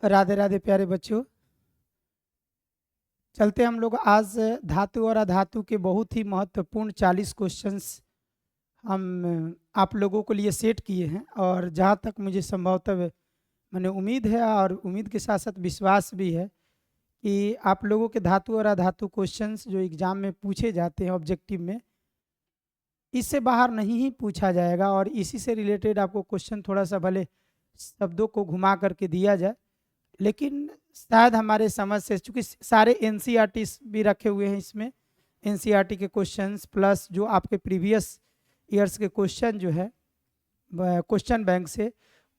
राधे राधे प्यारे बच्चों। चलते हम लोग आज धातु और अधातु के बहुत ही महत्वपूर्ण 40 क्वेश्चंस हम आप लोगों के लिए सेट किए हैं। और जहाँ तक मुझे संभवतः मैंने उम्मीद है और उम्मीद के साथ साथ विश्वास भी है कि आप लोगों के धातु और अधातु क्वेश्चंस जो एग्ज़ाम में पूछे जाते हैं ऑब्जेक्टिव में, इससे बाहर नहीं ही पूछा जाएगा। और इसी से रिलेटेड आपको क्वेश्चन थोड़ा सा भले शब्दों को घुमा करके दिया जाए, लेकिन शायद हमारे समझ से, चूँकि सारे एनसीईआरटी भी रखे हुए हैं इसमें, एनसीईआरटी के क्वेश्चंस प्लस जो आपके प्रीवियस ईयर्स के क्वेश्चन जो है क्वेश्चन बैंक से,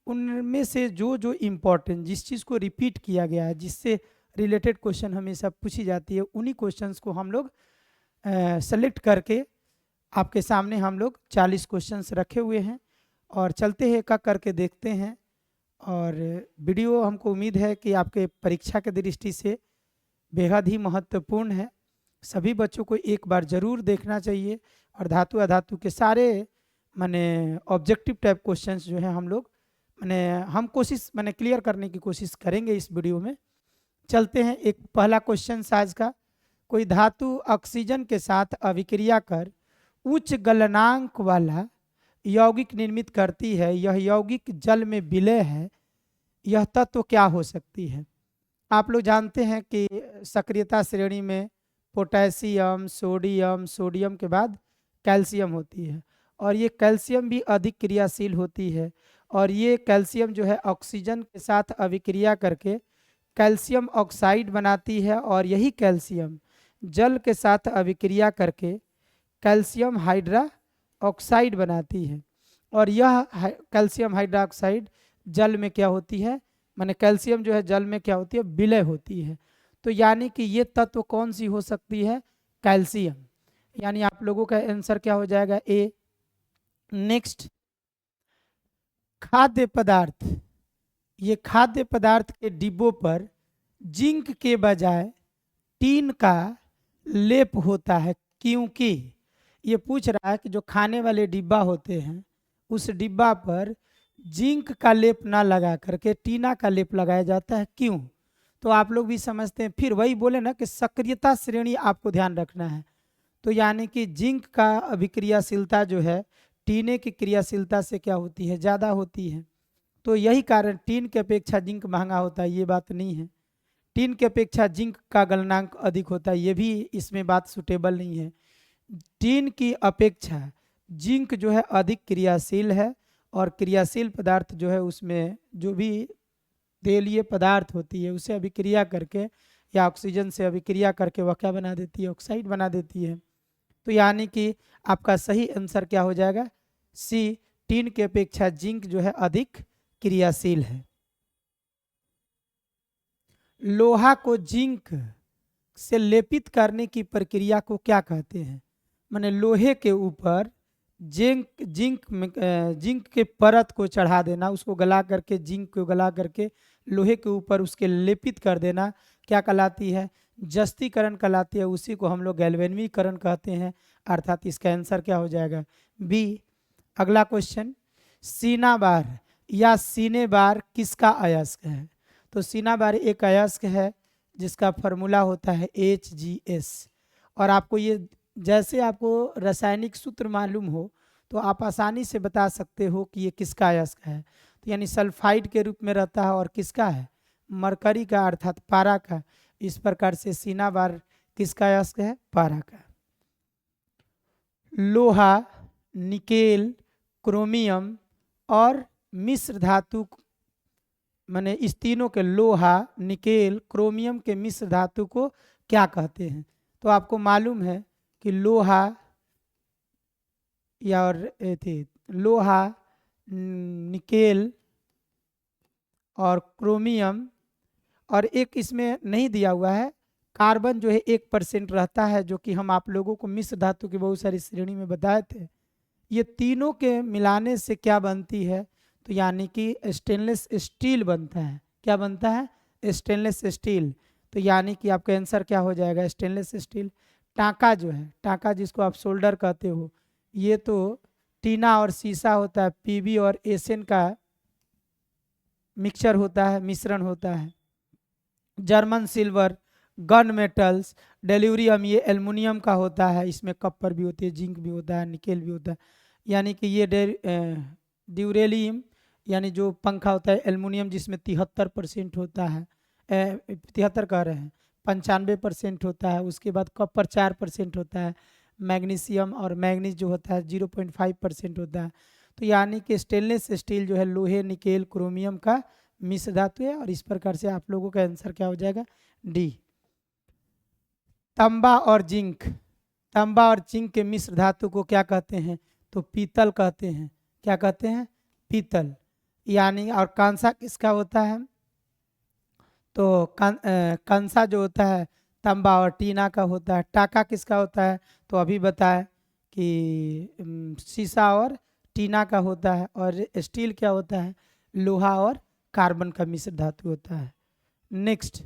उनमें से जो जो इम्पोर्टेंट जिस चीज़ को रिपीट किया गया है, जिससे रिलेटेड क्वेश्चन हमेशा पूछी जाती है, उन्हीं क्वेश्चंस को हम लोग सेलेक्ट करके आपके सामने हम लोग 40 क्वेश्चंस रखे हुए हैं। और चलते हैं एक एक करके देखते हैं। और वीडियो हमको उम्मीद है कि आपके परीक्षा के दृष्टि से बेहद ही महत्वपूर्ण है। सभी बच्चों को एक बार ज़रूर देखना चाहिए। और धातु अधातु के सारे माने ऑब्जेक्टिव टाइप क्वेश्चंस जो है हम लोग हम कोशिश क्लियर करने की कोशिश करेंगे इस वीडियो में। चलते हैं एक पहला क्वेश्चन आज का। कोई धातु ऑक्सीजन के साथ अभिक्रिया कर उच्च गलनांक वाला यौगिक निर्मित करती है, यह यौगिक जल में विलय है, यह तत्व क्या हो सकती है? आप लोग जानते हैं कि सक्रियता श्रेणी में पोटेशियम, सोडियम, सोडियम के बाद कैल्शियम होती है। और ये कैल्शियम भी अधिक क्रियाशील होती है। और ये कैल्शियम जो है ऑक्सीजन के साथ अभिक्रिया करके कैल्शियम ऑक्साइड बनाती है। और यही कैल्शियम जल के साथ अभिक्रिया करके कैल्शियम हाइड्रा ऑक्साइड बनाती है। और यह कैल्शियम हाइड्रोक्साइड जल में क्या होती है, माने कैल्शियम जो है जल में क्या होती है, विलय होती है। तो यानी कि ये तत्व कौन सी हो सकती है, कैल्शियम। यानी आप लोगों का आंसर क्या हो जाएगा, ए। नेक्स्ट, खाद्य पदार्थ। ये खाद्य पदार्थ के डिब्बों पर जिंक के बजाय टीन का लेप होता है, क्योंकि ये पूछ रहा है कि जो खाने वाले डिब्बा होते हैं उस डिब्बा पर जिंक का लेप ना लगा करके टीना का लेप लगाया जाता है, क्यों? तो आप लोग भी समझते हैं। फिर वही बोले ना कि सक्रियता श्रेणी आपको ध्यान रखना है। तो यानी कि जिंक का अभिक्रियाशीलता जो है टीने की क्रियाशीलता से क्या होती है, ज़्यादा होती है। तो यही कारण टीन की अपेक्षा जिंक महंगा होता है, ये बात नहीं है। टीन की अपेक्षा जिंक का गलनांक अधिक होता है, ये भी इसमें बात सुटेबल नहीं है। टीन की अपेक्षा जिंक जो है अधिक क्रियाशील है। और क्रियाशील पदार्थ जो है उसमें जो भी तेलीय पदार्थ होती है उसे अभिक्रिया करके या ऑक्सीजन से अभिक्रिया करके वह क्या बना देती है, ऑक्साइड बना देती है। तो यानी कि आपका सही आंसर क्या हो जाएगा, सी। टीन की अपेक्षा जिंक जो है अधिक क्रियाशील है। लोहा को जिंक से लेपित करने की प्रक्रिया को क्या कहते हैं? माने लोहे के ऊपर जिंक के परत को चढ़ा देना, उसको गला करके, जिंक को गला करके लोहे के ऊपर उसके लेपित कर देना, क्या कहलाती है, जस्तीकरण कहलाती है। उसी को हम लोग गैल्वेनीकरण कहते हैं। अर्थात इसका आंसर क्या हो जाएगा, बी। अगला क्वेश्चन, सीना बार या सीने बार किसका अयस्क है? तो सीना बार एक अयस्क है जिसका फॉर्मूला होता है HgS। और आपको ये, जैसे आपको रासायनिक सूत्र मालूम हो तो आप आसानी से बता सकते हो कि ये किसका अयस्क है। तो यानी सल्फाइड के रूप में रहता है। और किसका है, मरकरी का, अर्थात पारा का। इस प्रकार से सीना बार किसका अयस्क है, पारा का। लोहा, निकेल, क्रोमियम और मिश्र धातु, माने इस तीनों के, लोहा, निकेल, क्रोमियम के मिश्र धातु को क्या कहते हैं? तो आपको मालूम है कि लोहा या और लोहा, निकेल और क्रोमियम, और एक इसमें नहीं दिया हुआ है, कार्बन जो है 1% रहता है, जो कि हम आप लोगों को मिश्र धातु की बहुत सारी श्रेणी में बताए थे। ये तीनों के मिलाने से क्या बनती है, तो यानी कि स्टेनलेस स्टील बनता है। क्या बनता है, स्टेनलेस स्टील। तो यानी कि आपका आंसर क्या हो जाएगा, स्टेनलेस स्टील। टाँका जो है, टाँका जिसको आप शोल्डर कहते हो, ये तो टीना और सीसा होता है, पीबी और एशियन का मिक्सचर होता है, मिश्रण होता है। जर्मन सिल्वर, गन मेटल्स, डेल्यूरियम ये एल्युमिनियम का होता है, इसमें कॉपर भी होती है, जिंक भी होता है, निकेल भी होता है। यानी कि ये ड्यूरेलियम यानी जो पंखा होता है एल्युमिनियम जिसमें 73% होता है, 73 कह रहे हैं, 95% होता है। उसके बाद कॉपर 4% होता है, मैग्नीशियम और मैग्नीज जो होता है 0.5% होता है। तो यानी कि स्टेनलेस स्टील जो है लोहे, निकेल, क्रोमियम का मिश्र धातु है। और इस प्रकार से आप लोगों का आंसर क्या हो जाएगा, डी। तांबा और जिंक, तांबा और जिंक के मिश्र धातु को क्या कहते हैं, तो पीतल कहते हैं। क्या कहते हैं, पीतल। यानी और कांसा किसका होता है, तो कंसा जो होता है तांबा और टीना का होता है। टाका किसका होता है, तो अभी बताए कि सीसा और टीना का होता है। और स्टील क्या होता है, लोहा और कार्बन का मिश्र धातु होता है। नेक्स्ट,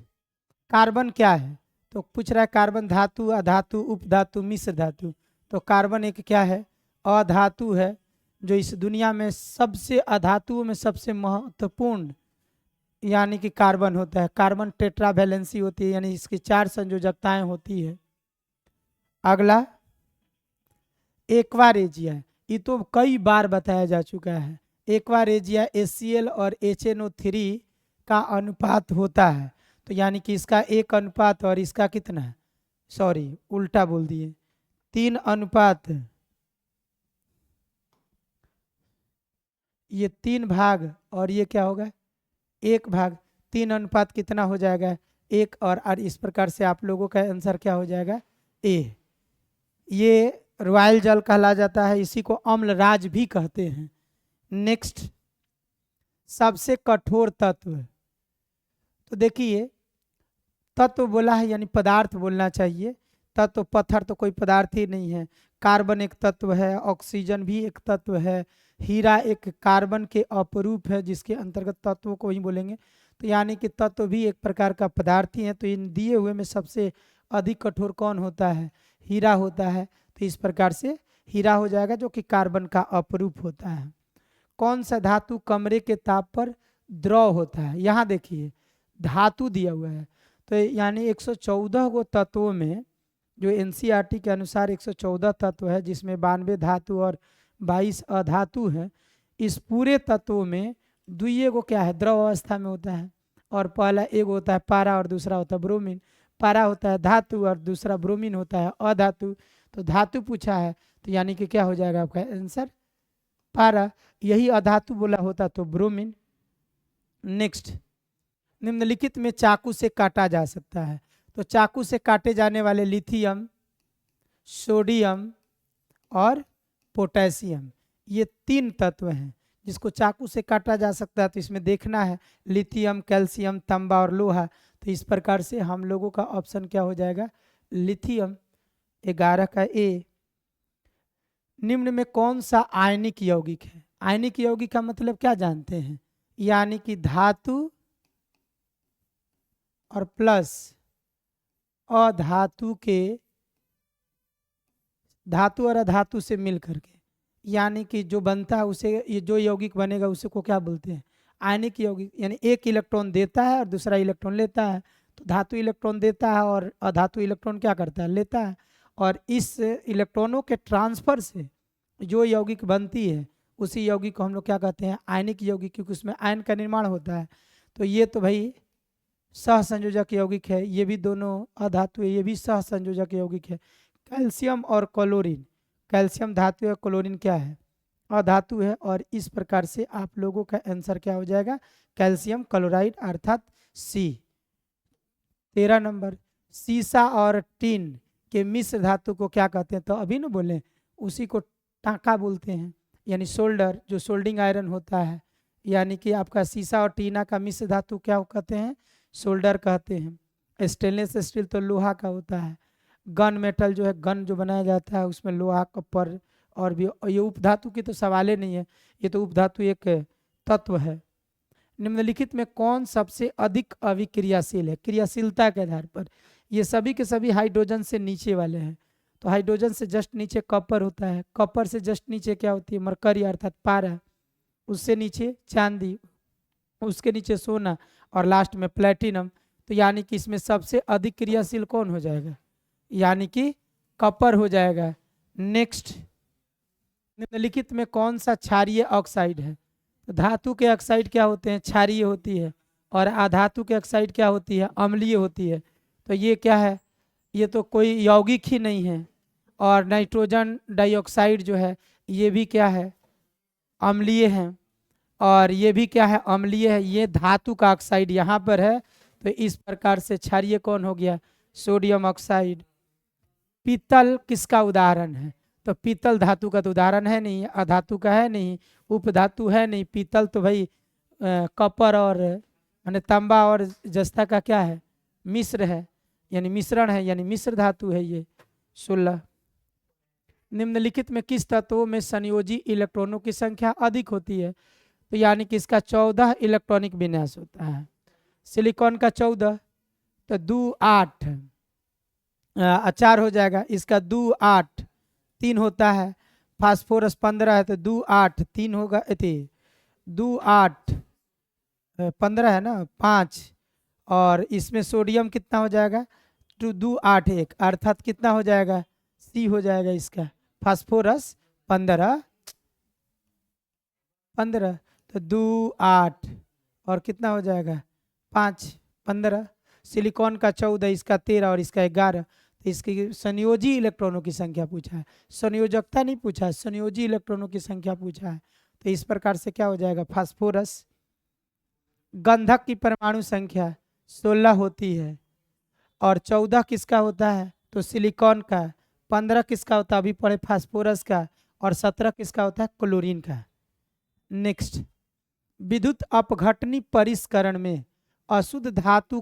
कार्बन क्या है, तो पूछ रहा है कार्बन धातु, अधातु, उपधातु, मिश्र धातु। तो कार्बन एक क्या है, अधातु है, जो इस दुनिया में सबसे अधातुओं में सबसे महत्वपूर्ण यानी कि कार्बन होता है। कार्बन टेट्रावैलेंसी होती है, यानी इसकी 4 संयोजकताएं होती है। अगला एक्वा रेजिया, ये तो कई बार बताया जा चुका है। एक्वा रेजिया HCl और HNO3 का अनुपात होता है। तो यानी कि इसका 1 अनुपात और इसका कितना है, सॉरी उल्टा बोल दिए, 3 अनुपात, ये 3 भाग और ये क्या होगा 1 भाग, 3 अनुपात कितना हो जाएगा 1। और इस प्रकार से आप लोगों का आंसर क्या हो जाएगा, ए। ये रॉयल जल कहला जाता है, इसी को अम्ल राज भी कहते हैं। नेक्स्ट, सबसे कठोर तत्व, तो देखिए तत्व बोला है यानी पदार्थ बोलना चाहिए। तत्व पत्थर तो कोई पदार्थ ही नहीं है। कार्बन एक तत्व है, ऑक्सीजन भी एक तत्व है, हीरा एक कार्बन के अपरूप है जिसके अंतर्गत तत्वों को ही बोलेंगे। तो यानी कि तत्व भी एक प्रकार का पदार्थ ही है। तो इन दिए हुए में सबसे अधिक कठोर कौन होता है, हीरा होता है। तो इस प्रकार से हीरा हो जाएगा जो कि कार्बन का अपरूप होता है। कौन सा धातु कमरे के ताप पर द्रव होता है, यहाँ देखिए धातु दिया हुआ है। तो यानी 114 गो तत्वों में जो NCERT के अनुसार 114 तत्व है, जिसमें 92 धातु और 22 अधातु है। इस पूरे तत्वों में दुइये को क्या है, द्रव अवस्था में होता है। और पहला एक होता है पारा और दूसरा होता है ब्रोमीन। पारा होता है धातु और दूसरा ब्रोमीन होता है अधातु। तो धातु पूछा है तो यानी कि क्या हो जाएगा आपका आंसर, पारा। यही अधातु बोला होता तो ब्रोमीन। नेक्स्ट, निम्नलिखित में चाकू से काटा जा सकता है। तो चाकू से काटे जाने वाले लिथियम, सोडियम और पोटेशियम, ये 3 तत्व हैं जिसको चाकू से काटा जा सकता है। तो इसमें देखना है लिथियम, कैल्शियम, तांबा और लोहा। तो इस प्रकार से हम लोगों का ऑप्शन क्या हो जाएगा, लिथियम। 11 का ए। निम्न में कौन सा आयनिक यौगिक है, आयनिक यौगिक का मतलब क्या जानते हैं, यानी कि धातु और प्लस अधातु के, धातु और अधातु से मिल करके, यानी कि जो बनता है उसे, ये जो यौगिक बनेगा उसे को क्या बोलते हैं, आयनिक यौगिक। यानी एक इलेक्ट्रॉन देता है और दूसरा इलेक्ट्रॉन लेता है। तो धातु इलेक्ट्रॉन देता है और अधातु इलेक्ट्रॉन क्या करता है, लेता है। और इस इलेक्ट्रॉनों के ट्रांसफर से जो यौगिक बनती है उसी यौगिक को हम लोग क्या कहते हैं, आयनिक यौगिक, क्योंकि उसमें आयन का निर्माण होता है। तो ये तो भाई सहसंयोजक यौगिक है, ये भी दोनों अधातु है, ये भी सहसंयोजक यौगिक है। कैल्शियम और क्लोरीन, कैल्शियम धातु है, क्लोरीन क्या है, अधातु है। और इस प्रकार से आप लोगों का आंसर क्या हो जाएगा, कैल्शियम क्लोराइड अर्थात सी। 13 नंबर, सीसा और टीन के मिश्र धातु को क्या कहते हैं, तो अभी ना बोले उसी को टाँका बोलते हैं, यानी सोल्डर, जो सोल्डिंग आयरन होता है। यानी कि आपका सीसा और टीना का मिश्र धातु क्या कहते हैं, सोल्डर कहते हैं। स्टेनलेस स्टील तो लोहा का होता है। गन मेटल जो है, गन जो बनाया जाता है उसमें लोहा, कॉपर और भी। ये उपधातु की तो सवाल ही नहीं है, ये तो उपधातु एक तत्व है। निम्नलिखित में कौन सबसे अधिक अभिक्रियाशील है, क्रियाशीलता के आधार पर। ये सभी के सभी हाइड्रोजन से नीचे वाले हैं। तो हाइड्रोजन से जस्ट नीचे कॉपर होता है, कॉपर से जस्ट नीचे क्या होती है, मरकरी अर्थात पारा, उससे नीचे चांदी, उसके नीचे सोना, और लास्ट में प्लेटिनम। तो यानी कि इसमें सबसे अधिक क्रियाशील कौन हो जाएगा, यानी कि कॉपर हो जाएगा। नेक्स्ट, निम्नलिखित में कौन सा क्षारीय ऑक्साइड है? तो धातु के ऑक्साइड क्या होते हैं, क्षारीय होती है, और अधातु के ऑक्साइड क्या होती है, अम्लीय होती है। तो ये क्या है, ये तो कोई यौगिक ही नहीं है। और नाइट्रोजन डाइऑक्साइड जो है ये भी क्या है, अम्लीय है, और ये भी क्या है, अम्लीय है। ये धातु का ऑक्साइड यहाँ पर है, तो इस प्रकार से क्षारीय कौन हो गया, सोडियम ऑक्साइड। पीतल किसका उदाहरण है? तो पीतल धातु का तो उदाहरण है नहीं, अधातु का है नहीं, उपधातु है नहीं। पीतल तो भाई कॉपर और माने तांबा और जस्ता का क्या है, मिश्र है, यानी मिश्रण है, यानी मिश्र धातु है ये। 16, निम्नलिखित में किस तत्वों में संयोजी इलेक्ट्रॉनों की संख्या अधिक होती है? तो यानी कि इसका 14 इलेक्ट्रॉनिक विन्यास होता है। सिलिकॉन का 14, तो 2 8 4 हो जाएगा, इसका 2 8 3 होता है। फास्फोरस 15 है, तो 2 8 3 होगा, 2 8 15 है ना, 5। और इसमें सोडियम कितना हो जाएगा, 2 8 1, अर्थात कितना हो जाएगा, सी हो जाएगा इसका। फास्फोरस 15 15, तो 2 8 और कितना हो जाएगा, 5 15। सिलिकॉन का 14, इसका 13 और इसका 11। तो इसकी संयोजी इलेक्ट्रॉनों की संख्या पूछा है, संयोजकता नहीं पूछा है, संयोजी इलेक्ट्रॉनों की संख्या पूछा है। तो इस प्रकार से क्या हो जाएगा, फास्फोरस। गंधक की परमाणु संख्या 16 होती है, और 14 किसका होता है, तो सिलिकॉन का। 15 किसका होता है, अभी पढ़े, फास्फोरस का। और 17 किसका होता है, क्लोरीन का। नेक्स्ट, विद्युत अपघटनी परिष्करण में अशुद्ध धातु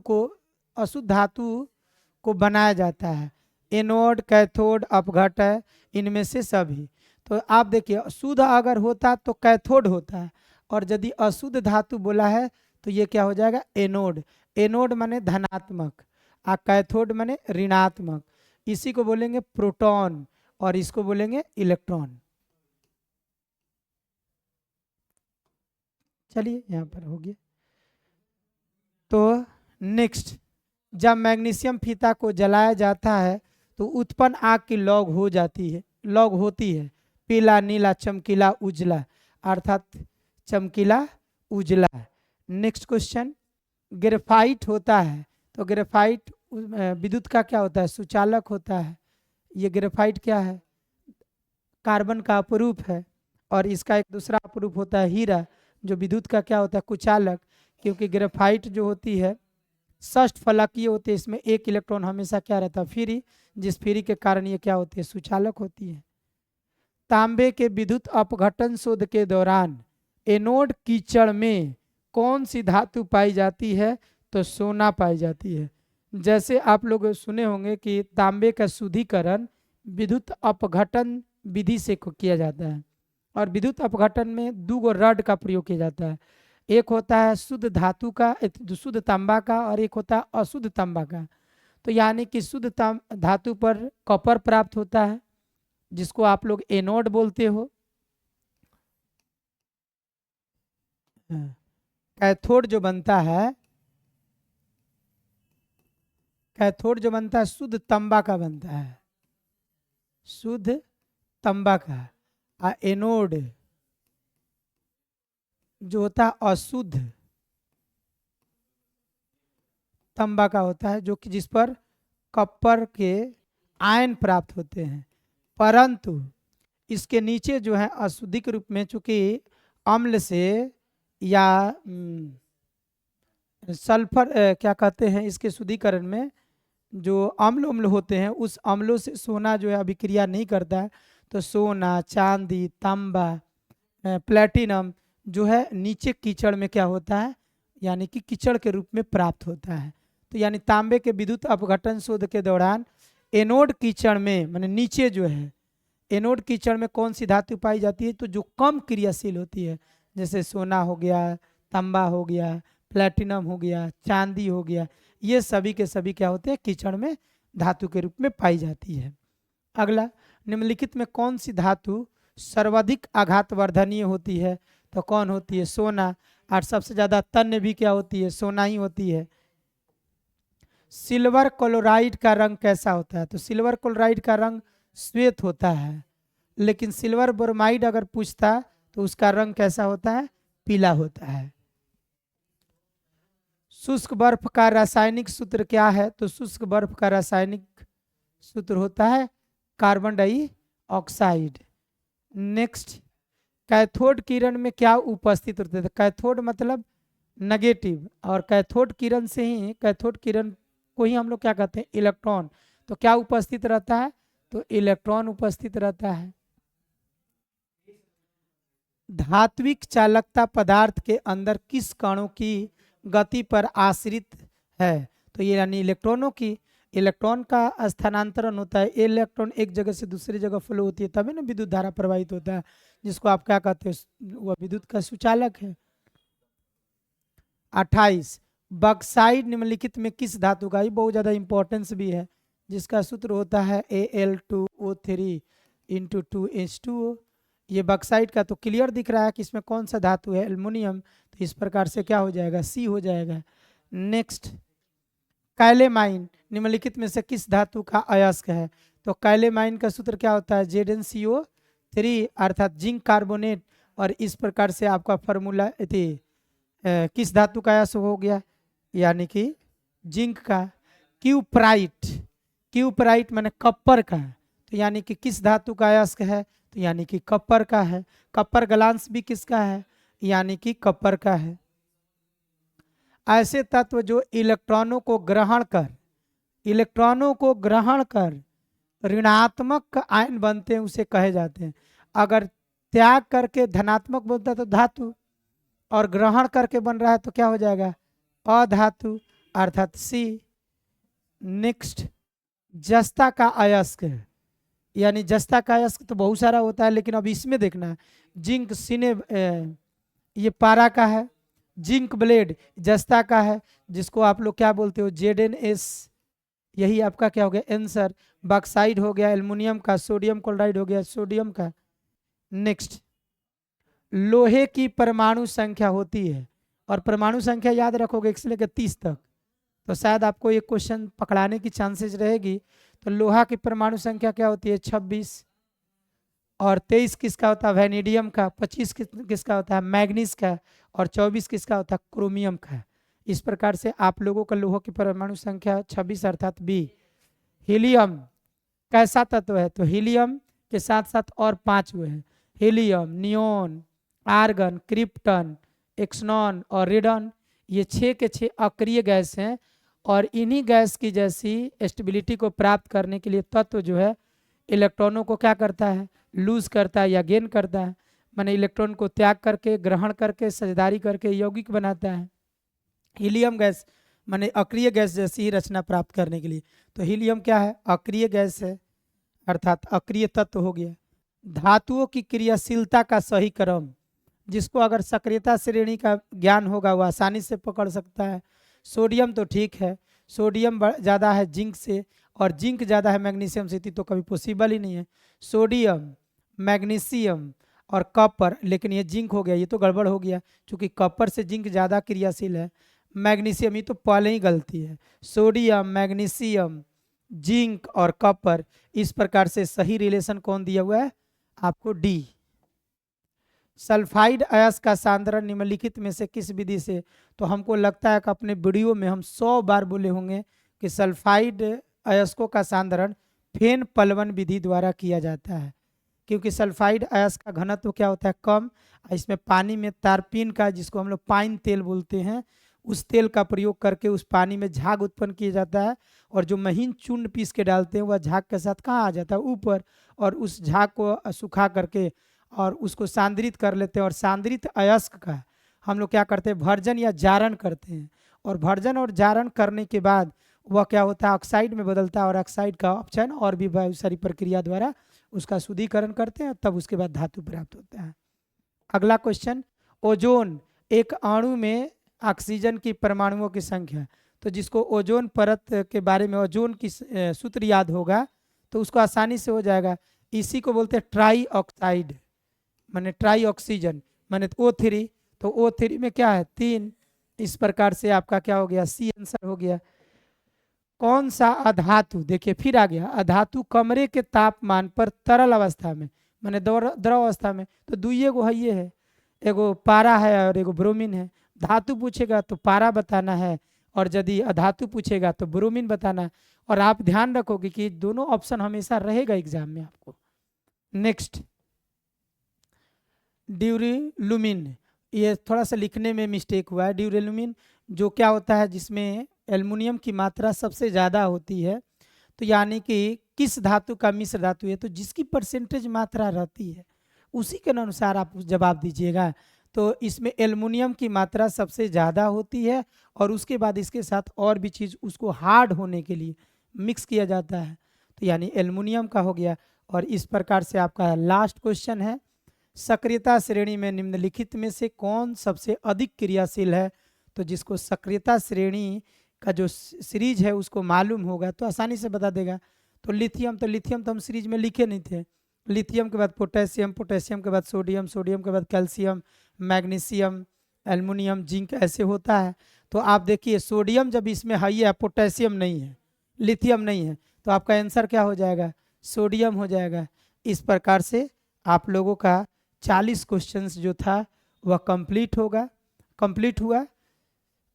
को बनाया जाता है। एनोड, कैथोड, अपघटक, इनमें से सभी। तो आप देखिए, शुद्ध अगर होता तो कैथोड होता है, और यदि अशुद्ध धातु बोला है तो ये क्या हो जाएगा, एनोड। एनोड माने धनात्मक, और कैथोड माने ऋणात्मक। इसी को बोलेंगे प्रोटॉन, और इसको बोलेंगे इलेक्ट्रॉन। चलिए यहाँ पर हो गया। तो नेक्स्ट, जब मैग्नीशियम फीता को जलाया जाता है तो उत्पन्न आग की लौ हो जाती है, लौ होती है पीला, नीला, चमकीला, उजला, अर्थात चमकीला उजला। नेक्स्ट क्वेश्चन, ग्रेफाइट होता है, तो ग्रेफाइट विद्युत का क्या होता है, सुचालक होता है। ये ग्रेफाइट क्या है, कार्बन का अपरूप है, और इसका एक दूसरा अपरूप होता है हीरा, जो विद्युत का क्या होता है, कुचालक। क्योंकि ग्रेफाइट जो होती है षष्ठ फलकीय होती है, इसमें एक इलेक्ट्रॉन हमेशा क्या रहता है, फ्री, जिस फ्री के कारण ये क्या होती है, सुचालक होती है। तांबे के विद्युत अपघटन शोध के दौरान एनोड कीचड़ में कौन सी धातु पाई जाती है? तो सोना पाई जाती है। जैसे आप लोग सुने होंगे कि तांबे का शुद्धिकरण विद्युत अपघटन विधि से किया जाता है, और विद्युत अपघटन में 2 रड का प्रयोग किया जाता है। एक होता है शुद्ध धातु का, शुद्ध तांबा का, और एक होता है अशुद्ध तांबा का। तो यानी कि शुद्ध धातु पर कॉपर प्राप्त होता है, जिसको आप लोग एनोड बोलते हो। कैथोड जो बनता है, कैथोड जो बनता है शुद्ध तांबा का बनता है, शुद्ध तांबा का। एनोड जो होता है अशुद्ध तांबा का होता है, जो कि जिस पर कॉपर के आयन प्राप्त होते हैं। परंतु इसके नीचे जो है अशुद्धिक रूप में, चूंकि अम्ल से या सल्फर क्या कहते हैं, इसके शुद्धिकरण में जो अम्ल होते हैं, उस अम्लों से सोना जो है अभिक्रिया नहीं करता है। तो सोना, चांदी, तांबा, प्लेटिनम जो है नीचे कीचड़ में क्या होता है, यानी कि कीचड़ के रूप में प्राप्त होता है। तो यानी तांबे के विद्युत अपघटन शोध के दौरान एनोड कीचड़ में, माने नीचे जो है एनोड कीचड़ में कौन सी धातु पाई जाती है? तो जो कम क्रियाशील होती है, जैसे सोना हो गया, तांबा हो गया, प्लेटिनम हो गया, चांदी हो गया, ये सभी के सभी क्या होते हैं, कीचड़ में धातु के रूप में पाई जाती है। अगला, निम्नलिखित में कौन सी धातु सर्वाधिक आघातवर्धनीय होती है? तो कौन होती है? सोना। और सबसे ज्यादा तन्य भी क्या होती है? सोना ही होती है। सिल्वर क्लोराइड का रंग कैसा होता है? तो सिल्वर क्लोराइड का रंग श्वेत होता है, लेकिन सिल्वर ब्रोमाइड अगर पूछता तो उसका रंग कैसा होता है? पीला होता है। शुष्क बर्फ का रासायनिक सूत्र क्या है? तो शुष्क बर्फ का रासायनिक सूत्र होता है कार्बन डाइऑक्साइड। नेक्स्ट, कैथोड किरण में क्या उपस्थित होते हैं? कैथोड मतलब नेगेटिव, और कैथोड किरण से ही, कैथोड किरण को ही हम लोग क्या कहते हैं? इलेक्ट्रॉन। तो क्या उपस्थित रहता है? तो इलेक्ट्रॉन उपस्थित रहता है। धात्विक चालकता पदार्थ के अंदर किस कणों की गति पर आश्रित है? तो ये यानी इलेक्ट्रॉनों की। इलेक्ट्रॉन का स्थानांतरण होता है, इलेक्ट्रॉन एक जगह से दूसरी जगह फ्लो होती है, तभी ना विद्युत धारा प्रवाहित होता है, जिसको आप क्या कहते हैं? वह विद्युत का सुचालक है। 28, बक्साइड निम्नलिखित में किस धातु का? ये बहुत ज्यादा इंपॉर्टेंस भी है, जिसका सूत्र होता है Al2O3 इंटू 2H2O। ये बक्साइड का तो क्लियर दिख रहा है कि इसमें कौन सा धातु है? एल्युमिनियम। तो इस प्रकार से क्या हो जाएगा? सी हो जाएगा। नेक्स्ट, कैलेमाइन निम्नलिखित में से किस धातु का अयस्क है? तो कैलेमाइन का सूत्र क्या होता है? ZnCO3 अर्थात जिंक कार्बोनेट। और इस प्रकार से आपका फॉर्मूला किस धातु का अयस्क हो गया? यानी कि जिंक का। क्यूप्राइट, क्यूप्राइट माने कप्पर का, तो यानी कि किस धातु का अयस्क है? तो यानी कि कप्पर का है। कप्पर ग्लांस भी किसका है? यानी कि कप्पर का है। ऐसे तत्व जो इलेक्ट्रॉनों को ग्रहण कर, इलेक्ट्रॉनों को ग्रहण कर ऋणात्मक आयन बनते हैं, उसे कहे जाते हैं। अगर त्याग करके धनात्मक बनता है तो धातु, और ग्रहण करके बन रहा है तो क्या हो जाएगा? अधातु अर्थात सी। नेक्स्ट, जस्ता का अयस्क है, यानी जस्ता का अयस्क तो बहुत सारा होता है, लेकिन अब इसमें देखना है। जिंक सिने ये पारा का है। जिंक ब्लेड जस्ता का है, जिसको आप लोग क्या बोलते हो? ZnS। यही आपका क्या हो गया आंसर। बॉक्साइड हो गया एल्युमिनियम का, सोडियम क्लोराइड हो गया सोडियम का। नेक्स्ट, लोहे की परमाणु संख्या होती है, और परमाणु संख्या याद रखोगे 1 से लेकर 30 तक, तो शायद आपको ये क्वेश्चन पकड़ाने की चांसेस रहेगी। तो लोहा की परमाणु संख्या क्या होती है? 26। और 23 किसका होता है? वैनेडियम का। 25 किसका होता है? मैग्नीज का। और 24 किसका होता है? क्रोमियम का। इस प्रकार से आप लोगों का लोहा की परमाणु संख्या 26 अर्थात बी। हीलियम कैसा तत्व है? तो हीलियम के साथ साथ और 5 हुए हैं। हीलियम, नियोन, आर्गन, क्रिप्टन, एक्सनॉन और रेडन। ये 6 के 6 अक्रिय गैस हैं, और इन्हीं गैस की जैसी स्टेबिलिटी को प्राप्त करने के लिए तत्व जो है इलेक्ट्रॉनों को क्या करता है? लूज करता है या गेन करता है। माने इलेक्ट्रॉन को त्याग करके, ग्रहण करके, साझेदारी करके यौगिक बनाता है। हीलियम गैस माने अक्रिय गैस जैसी ही रचना प्राप्त करने के लिए। तो हीलियम क्या है? अक्रिय गैस है, अर्थात अक्रिय तत्व हो गया। धातुओं की क्रियाशीलता का सही क्रम, जिसको अगर सक्रियता श्रेणी का ज्ञान होगा वो आसानी से पकड़ सकता है। सोडियम तो ठीक है, सोडियम ज़्यादा है जिंक से, और जिंक ज़्यादा है मैग्नीशियम से, तो कभी पॉसिबल ही नहीं है। सोडियम, मैग्नीशियम और कॉपर, लेकिन ये जिंक हो गया, ये तो गड़बड़ हो गया, क्योंकि कॉपर से जिंक ज़्यादा क्रियाशील है। मैग्नीशियम, ये तो पहले ही गलती है। सोडियम, मैग्नीशियम, जिंक और कॉपर, इस प्रकार से सही रिलेशन कौन दिया हुआ है? आपको डी। सल्फाइड अयस्क का सांद्रण निम्नलिखित में से किस विधि से? तो हमको लगता है कि अपने वीडियो में हम 100 बार बोले होंगे कि सल्फाइड अयस्कों का सांद्रण फेन पलवन विधि द्वारा किया जाता है, क्योंकि सल्फाइड अयस्क का घनत्व क्या होता है? कम। इसमें पानी में तारपीन का, जिसको हम लोग पाइन तेल बोलते हैं, उस तेल का प्रयोग करके उस पानी में झाग उत्पन्न किया जाता है, और जो महीन चूर्ण पीस के डालते हैं वह झाग के साथ कहाँ आ जाता है? ऊपर। और उस झाग को सुखा करके और उसको सांद्रित कर लेते हैं, और सांद्रित अयस्क का हम लोग क्या करते हैं? भर्जन या जारण करते हैं। और भर्जन और जारण करने के बाद वह क्या होता है? ऑक्साइड में बदलता है, और ऑक्साइड का अपचयन और भी बहुत सारी प्रक्रिया द्वारा उसका शुद्धिकरण करते हैं, तब उसके बाद धातु प्राप्त होता है। अगला क्वेश्चन, ओजोन एक अणु में ऑक्सीजन की परमाणुओं की संख्या। तो जिसको ओजोन परत के बारे में ओजोन की सूत्र याद होगा, तो उसको आसानी से हो जाएगा। इसी को बोलते हैं ट्राई ऑक्साइड, माने ट्राई ऑक्सीजन, माने O3। तो O3 में क्या है 3। इस प्रकार से आपका क्या हो गया, सी आंसर हो गया। कौन सा अधातु, देखिए फिर आ गया, अधातु कमरे के तापमान पर तरल अवस्था में, माने द्रव अवस्था में, तो दुइये गो है, ये है, एगो पारा है और एगो ब्रोमीन है। धातु पूछेगा तो पारा बताना है, और यदि अधातु पूछेगा तो ब्रोमीन बताना है। और आप ध्यान रखोगे कि दोनों ऑप्शन हमेशा रहेगा एग्जाम में आपको। नेक्स्ट, ड्यूरेलुमिन, ये थोड़ा सा लिखने में मिस्टेक हुआ है। ड्यूरेलुमिन जो क्या होता है, जिसमें एल्युमिनियम की मात्रा सबसे ज़्यादा होती है, तो यानी कि किस धातु का मिश्र धातु है, तो जिसकी परसेंटेज मात्रा रहती है उसी के अनुसार आप जवाब दीजिएगा। तो इसमें एल्युमिनियम की मात्रा सबसे ज़्यादा होती है, और उसके बाद इसके साथ और भी चीज़ उसको हार्ड होने के लिए मिक्स किया जाता है, तो यानी एल्युमिनियम का हो गया। और इस प्रकार से आपका लास्ट क्वेश्चन है, सक्रियता श्रेणी में निम्नलिखित में से कौन सबसे अधिक क्रियाशील है। तो जिसको सक्रियता श्रेणी का जो सीरीज है उसको मालूम होगा तो आसानी से बता देगा। तो लिथियम तो हम सीरीज में लिखे नहीं थे। लिथियम के बाद पोटेशियम, पोटेशियम के बाद सोडियम, सोडियम के बाद कैल्शियम, मैग्नीशियम, एल्युमिनियम, जिंक, ऐसे होता है। तो आप देखिए सोडियम जब इसमें है या पोटेशियम नहीं है, लिथियम नहीं है, तो आपका आंसर क्या हो जाएगा, सोडियम हो जाएगा। इस प्रकार से आप लोगों का 40 क्वेश्चंस जो था वह कंप्लीट हुआ।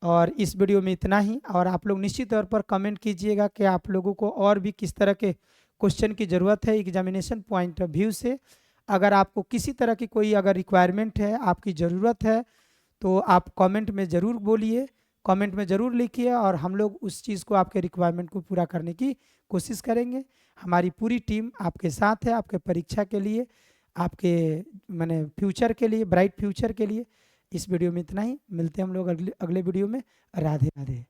और इस वीडियो में इतना ही। और आप लोग निश्चित तौर पर कमेंट कीजिएगा कि आप लोगों को और भी किस तरह के क्वेश्चन की ज़रूरत है एग्जामिनेशन पॉइंट ऑफ व्यू से। अगर आपको किसी तरह की कोई अगर रिक्वायरमेंट है, आपकी ज़रूरत है, तो आप कमेंट में ज़रूर बोलिए, कमेंट में ज़रूर लिखिए, और हम लोग उस चीज़ को, आपके रिक्वायरमेंट को पूरा करने की कोशिश करेंगे। हमारी पूरी टीम आपके साथ है, आपके परीक्षा के लिए, आपके माने फ्यूचर के लिए, ब्राइट फ्यूचर के लिए। इस वीडियो में इतना ही, मिलते हैं हम लोग अगले वीडियो में। राधे राधे।